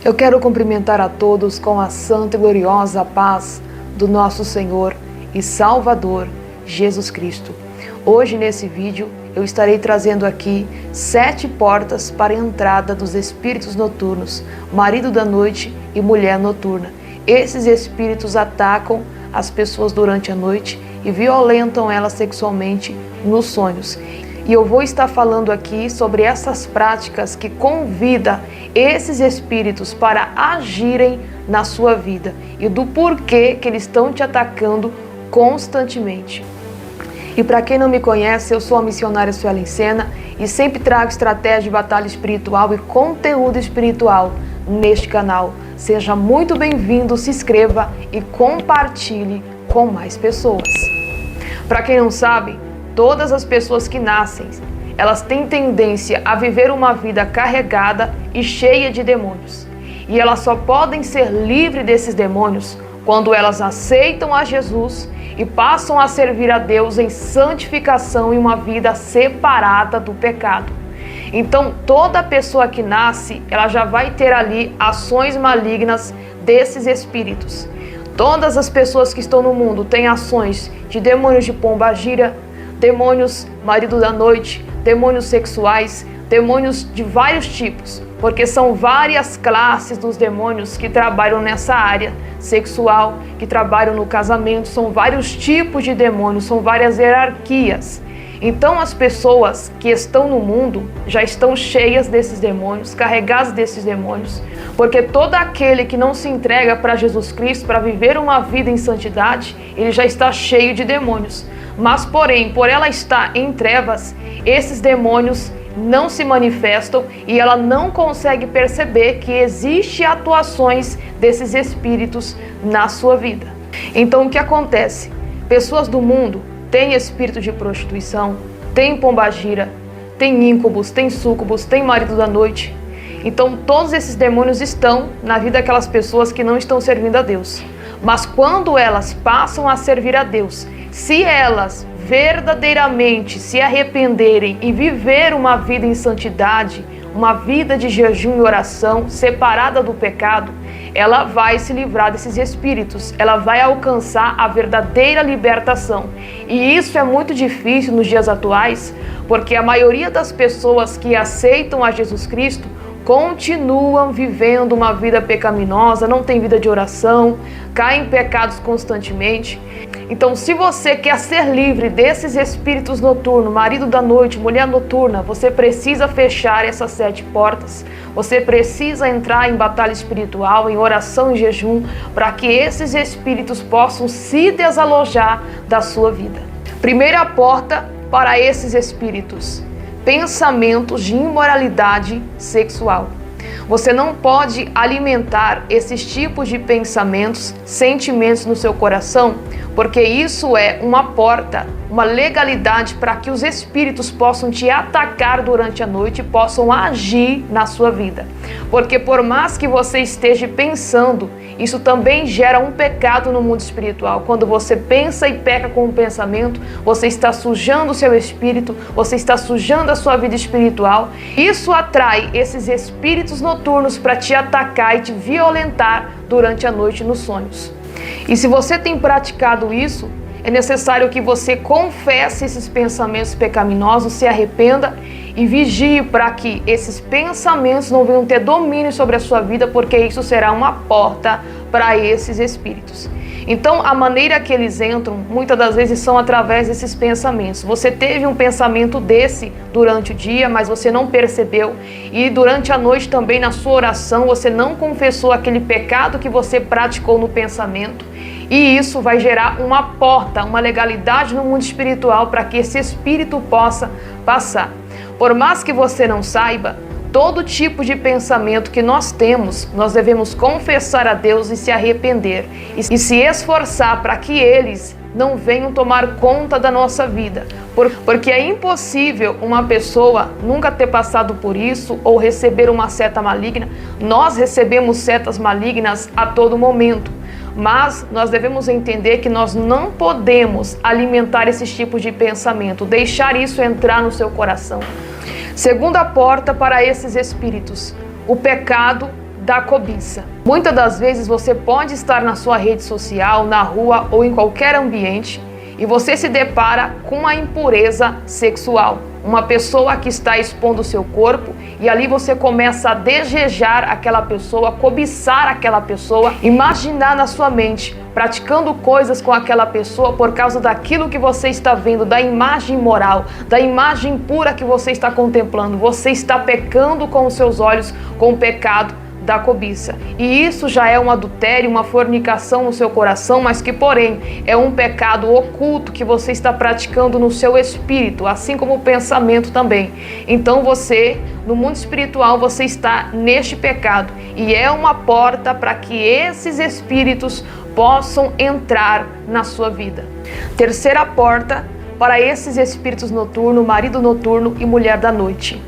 Eu quero cumprimentar a todos com a santa e gloriosa paz do nosso Senhor e Salvador, Jesus Cristo. Hoje, nesse vídeo, eu estarei trazendo aqui 7 portas para a entrada dos espíritos noturnos, marido da noite e mulher noturna. Esses espíritos atacam as pessoas durante a noite e violentam elas sexualmente nos sonhos. E eu vou estar falando aqui sobre essas práticas que convidam esses espíritos para agirem na sua vida e do porquê que eles estão te atacando constantemente. E para quem não me conhece, eu sou a missionária Suelen Sena e sempre trago estratégia de batalha espiritual e conteúdo espiritual neste canal. Seja muito bem-vindo, se inscreva e compartilhe com mais pessoas. Para quem não sabe, todas as pessoas que nascem, elas têm tendência a viver uma vida carregada e cheia de demônios. E elas só podem ser livres desses demônios quando elas aceitam a Jesus e passam a servir a Deus em santificação e uma vida separada do pecado. Então, toda pessoa que nasce, ela já vai ter ali ações malignas desses espíritos. Todas as pessoas que estão no mundo têm ações de demônios de pombagira, demônios marido da noite, demônios sexuais, demônios de vários tipos, porque são várias classes dos demônios que trabalham nessa área sexual, que trabalham no casamento, são vários tipos de demônios, são várias hierarquias. Então as pessoas que estão no mundo já estão cheias desses demônios, carregadas desses demônios, porque todo aquele que não se entrega para Jesus Cristo, para viver uma vida em santidade, ele já está cheio de demônios. Mas porém, por ela estar em trevas, esses demônios não se manifestam e ela não consegue perceber que existe atuações desses espíritos na sua vida. Então o que acontece? Pessoas do mundo têm espírito de prostituição, têm pombagira, têm íncubos, têm súcubos, têm marido da noite. Então todos esses demônios estão na vida daquelas pessoas que não estão servindo a Deus. Mas quando elas passam a servir a Deus, se elas verdadeiramente se arrependerem e viver uma vida em santidade, uma vida de jejum e oração, separada do pecado, ela vai se livrar desses espíritos, ela vai alcançar a verdadeira libertação. E isso é muito difícil nos dias atuais, porque a maioria das pessoas que aceitam a Jesus Cristo continuam vivendo uma vida pecaminosa, não tem vida de oração, caem em pecados constantemente. Então, se você quer ser livre desses espíritos noturnos, marido da noite, mulher noturna, você precisa fechar essas 7 portas. Você precisa entrar em batalha espiritual, em oração e jejum, para que esses espíritos possam se desalojar da sua vida. Primeira porta para esses espíritos: pensamentos de imoralidade sexual. Você não pode alimentar esses tipos de pensamentos, sentimentos no seu coração, porque isso é uma porta, uma legalidade para que os espíritos possam te atacar durante a noite e possam agir na sua vida. Porque por mais que você esteja pensando, isso também gera um pecado no mundo espiritual. Quando você pensa e peca com o pensamento, você está sujando o seu espírito, você está sujando a sua vida espiritual. Isso atrai esses espíritos noturnos para te atacar e te violentar durante a noite nos sonhos. E se você tem praticado isso, é necessário que você confesse esses pensamentos pecaminosos, se arrependa e vigie para que esses pensamentos não venham ter domínio sobre a sua vida, porque isso será uma porta para esses espíritos. Então, a maneira que eles entram, muitas das vezes, são através desses pensamentos. Você teve um pensamento desse durante o dia, mas você não percebeu. E durante a noite também, na sua oração, você não confessou aquele pecado que você praticou no pensamento. E isso vai gerar uma porta, uma legalidade no mundo espiritual para que esse espírito possa passar. Por mais que você não saiba, todo tipo de pensamento que nós temos, nós devemos confessar a Deus e se arrepender e se esforçar para que eles não venham tomar conta da nossa vida. Porque é impossível uma pessoa nunca ter passado por isso ou receber uma seta maligna. Nós recebemos setas malignas a todo momento. Mas nós devemos entender que nós não podemos alimentar esses tipos de pensamento, deixar isso entrar no seu coração. Segunda porta para esses espíritos: o pecado da cobiça. Muitas das vezes você pode estar na sua rede social, na rua ou em qualquer ambiente e você se depara com uma impureza sexual. Uma pessoa que está expondo o seu corpo e ali você começa a desejar aquela pessoa, cobiçar aquela pessoa, imaginar na sua mente, praticando coisas com aquela pessoa por causa daquilo que você está vendo, da imagem moral, da imagem pura que você está contemplando. Você está pecando com os seus olhos, com o pecado da cobiça. E isso já é um adultério, uma fornicação no seu coração, mas que porém é um pecado oculto que você está praticando no seu espírito, assim como o pensamento também. Então você, no mundo espiritual, você está neste pecado e é uma porta para que esses espíritos possam entrar na sua vida. Terceira porta para esses espíritos noturnos, marido noturno e mulher da noite: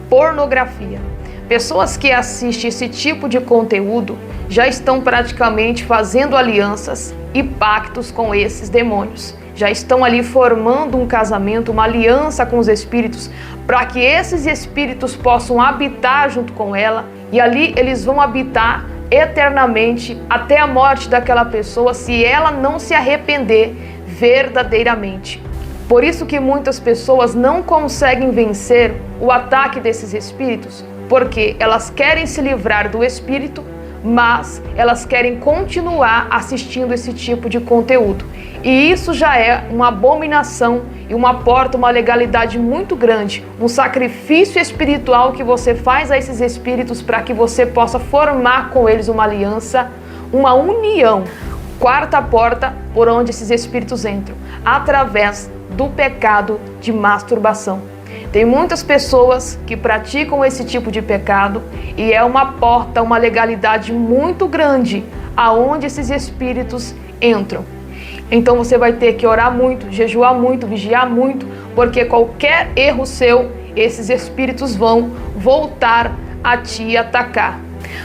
pornografia. Pessoas que assistem esse tipo de conteúdo já estão praticamente fazendo alianças e pactos com esses demônios. Já estão ali formando um casamento, uma aliança com os espíritos, para que esses espíritos possam habitar junto com ela, e ali eles vão habitar eternamente até a morte daquela pessoa, se ela não se arrepender verdadeiramente. Por isso que muitas pessoas não conseguem vencer o ataque desses espíritos, porque elas querem se livrar do espírito, mas elas querem continuar assistindo esse tipo de conteúdo. E isso já é uma abominação e uma porta, uma legalidade muito grande, um sacrifício espiritual que você faz a esses espíritos para que você possa formar com eles uma aliança, uma união. Quarta porta por onde esses espíritos entram: através do pecado de masturbação. Tem muitas pessoas que praticam esse tipo de pecado e é uma porta, uma legalidade muito grande aonde esses espíritos entram. Então você vai ter que orar muito, jejuar muito, vigiar muito, porque qualquer erro seu, esses espíritos vão voltar a te atacar.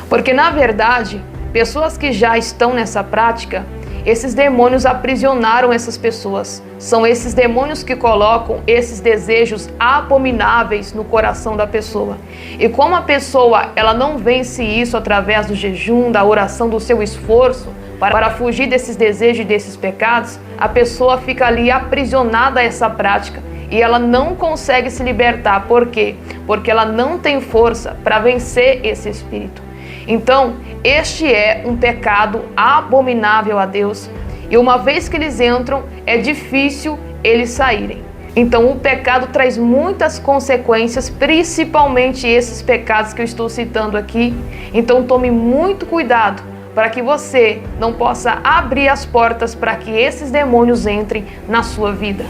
Porque na verdade, pessoas que já estão nessa prática, esses demônios aprisionaram essas pessoas. São esses demônios que colocam esses desejos abomináveis no coração da pessoa. E como a pessoa ela não vence isso através do jejum, da oração, do seu esforço para fugir desses desejos e desses pecados, a pessoa fica ali aprisionada a essa prática e ela não consegue se libertar. Por quê? Porque ela não tem força para vencer esse espírito. Então, este é um pecado abominável a Deus, e uma vez que eles entram, é difícil eles saírem. Então, o pecado traz muitas consequências, principalmente esses pecados que eu estou citando aqui. Então, tome muito cuidado para que você não possa abrir as portas para que esses demônios entrem na sua vida.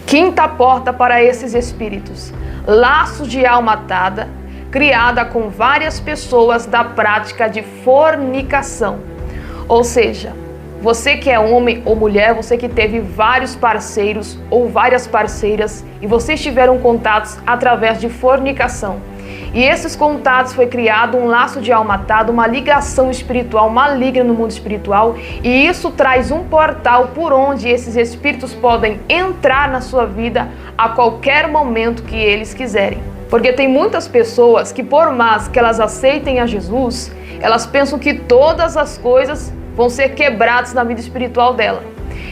Quinta porta para esses espíritos: laços de alma atada, criada com várias pessoas da prática de fornicação. Ou seja, você que é homem ou mulher, você que teve vários parceiros ou várias parceiras e vocês tiveram contatos através de fornicação. E esses contatos foi criado um laço de alma atada, uma ligação espiritual maligna no mundo espiritual, e isso traz um portal por onde esses espíritos podem entrar na sua vida a qualquer momento que eles quiserem. Porque tem muitas pessoas que, por mais que elas aceitem a Jesus, elas pensam que todas as coisas vão ser quebradas na vida espiritual dela.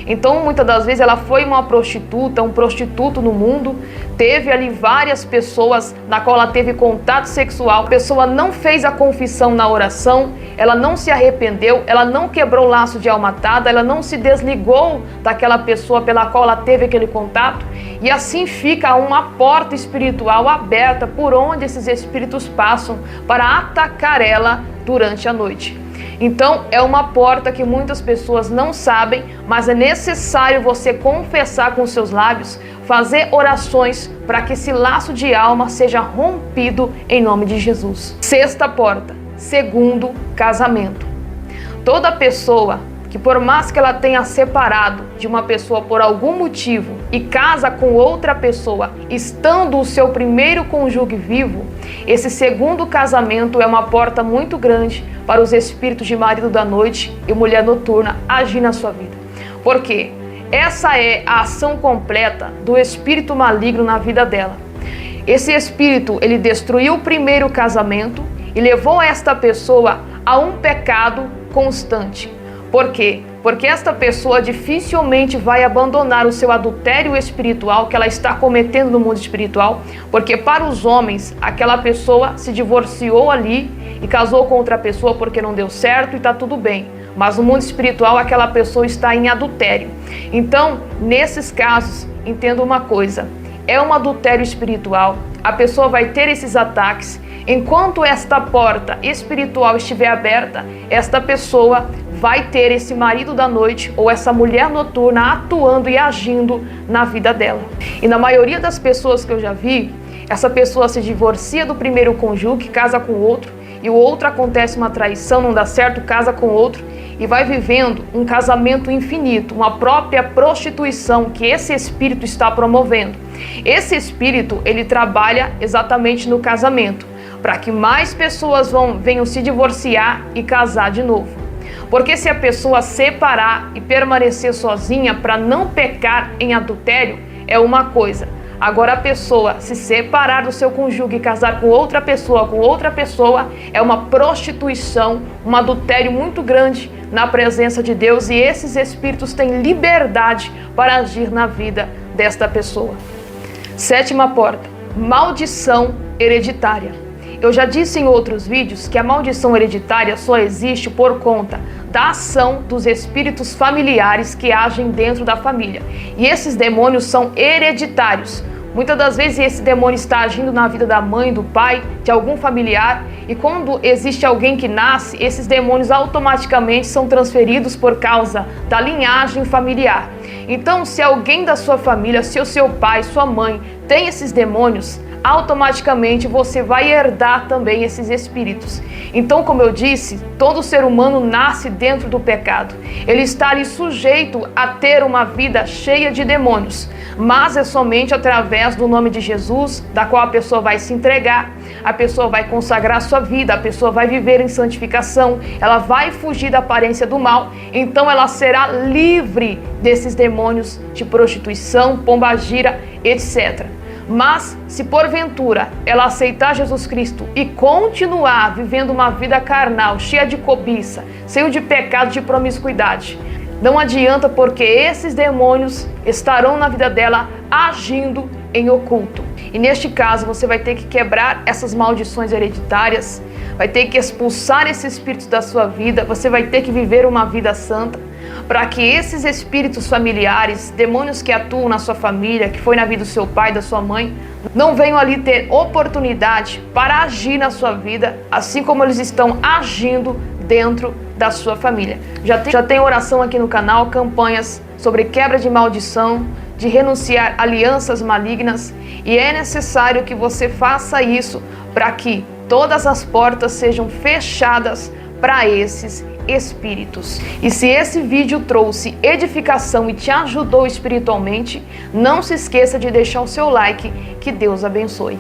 Então, muitas das vezes, ela foi uma prostituta, um prostituto no mundo, teve ali várias pessoas na qual ela teve contato sexual, a pessoa não fez a confissão na oração, ela não se arrependeu, ela não quebrou o laço de alma atada, ela não se desligou daquela pessoa pela qual ela teve aquele contato, e assim fica uma porta espiritual aberta por onde esses espíritos passam para atacar ela durante a noite. Então, é uma porta que muitas pessoas não sabem, mas é necessário você confessar com seus lábios, fazer orações para que esse laço de alma seja rompido em nome de Jesus. Sexta porta: segundo casamento. Toda pessoa que, por mais que ela tenha separado de uma pessoa por algum motivo e casa com outra pessoa, estando o seu primeiro cônjuge vivo, esse segundo casamento é uma porta muito grande para os espíritos de marido da noite e mulher noturna agir na sua vida. Por quê? Essa é a ação completa do espírito maligno na vida dela. Esse espírito, ele destruiu o primeiro casamento e levou esta pessoa a um pecado constante. Por quê? Porque esta pessoa dificilmente vai abandonar o seu adultério espiritual que ela está cometendo no mundo espiritual, porque para os homens, aquela pessoa se divorciou ali e casou com outra pessoa porque não deu certo e está tudo bem. Mas no mundo espiritual, aquela pessoa está em adultério. Então, nesses casos, entenda uma coisa, é um adultério espiritual, a pessoa vai ter esses ataques. Enquanto esta porta espiritual estiver aberta, esta pessoa vai ter esse marido da noite ou essa mulher noturna atuando e agindo na vida dela. E na maioria das pessoas que eu já vi, essa pessoa se divorcia do primeiro cônjuge, casa com outro, e o outro acontece uma traição, não dá certo, casa com outro, e vai vivendo um casamento infinito, uma própria prostituição que esse espírito está promovendo. Esse espírito, ele trabalha exatamente no casamento, para que mais pessoas venham se divorciar e casar de novo. Porque se a pessoa separar e permanecer sozinha para não pecar em adultério, é uma coisa. Agora a pessoa se separar do seu cônjuge e casar com outra pessoa, é uma prostituição, um adultério muito grande na presença de Deus, e esses espíritos têm liberdade para agir na vida desta pessoa. Sétima porta, maldição hereditária. Eu já disse em outros vídeos que a maldição hereditária só existe por conta da ação dos espíritos familiares que agem dentro da família. E esses demônios são hereditários. Muitas das vezes esse demônio está agindo na vida da mãe, do pai, de algum familiar, e quando existe alguém que nasce, esses demônios automaticamente são transferidos por causa da linhagem familiar. Então, se alguém da sua família, se o seu pai, sua mãe tem esses demônios, automaticamente você vai herdar também esses espíritos. Então, como eu disse, todo ser humano nasce dentro do pecado. Ele está ali sujeito a ter uma vida cheia de demônios, mas é somente através do nome de Jesus, da qual a pessoa vai se entregar, a pessoa vai consagrar sua vida, a pessoa vai viver em santificação, ela vai fugir da aparência do mal, então ela será livre desses demônios de prostituição, pombagira, etc. Mas, se porventura ela aceitar Jesus Cristo e continuar vivendo uma vida carnal, cheia de cobiça, cheia de pecado, de promiscuidade, não adianta, porque esses demônios estarão na vida dela agindo em oculto. E neste caso você vai ter que quebrar essas maldições hereditárias, vai ter que expulsar esses espíritos da sua vida, você vai ter que viver uma vida santa, para que esses espíritos familiares, demônios que atuam na sua família, que foi na vida do seu pai, da sua mãe, não venham ali ter oportunidade para agir na sua vida, assim como eles estão agindo dentro da sua família. Já tem oração aqui no canal, campanhas sobre quebra de maldição, de renunciar alianças malignas, e é necessário que você faça isso para que todas as portas sejam fechadas para esses espíritos. E se esse vídeo trouxe edificação e te ajudou espiritualmente, não se esqueça de deixar o seu like. Que Deus abençoe.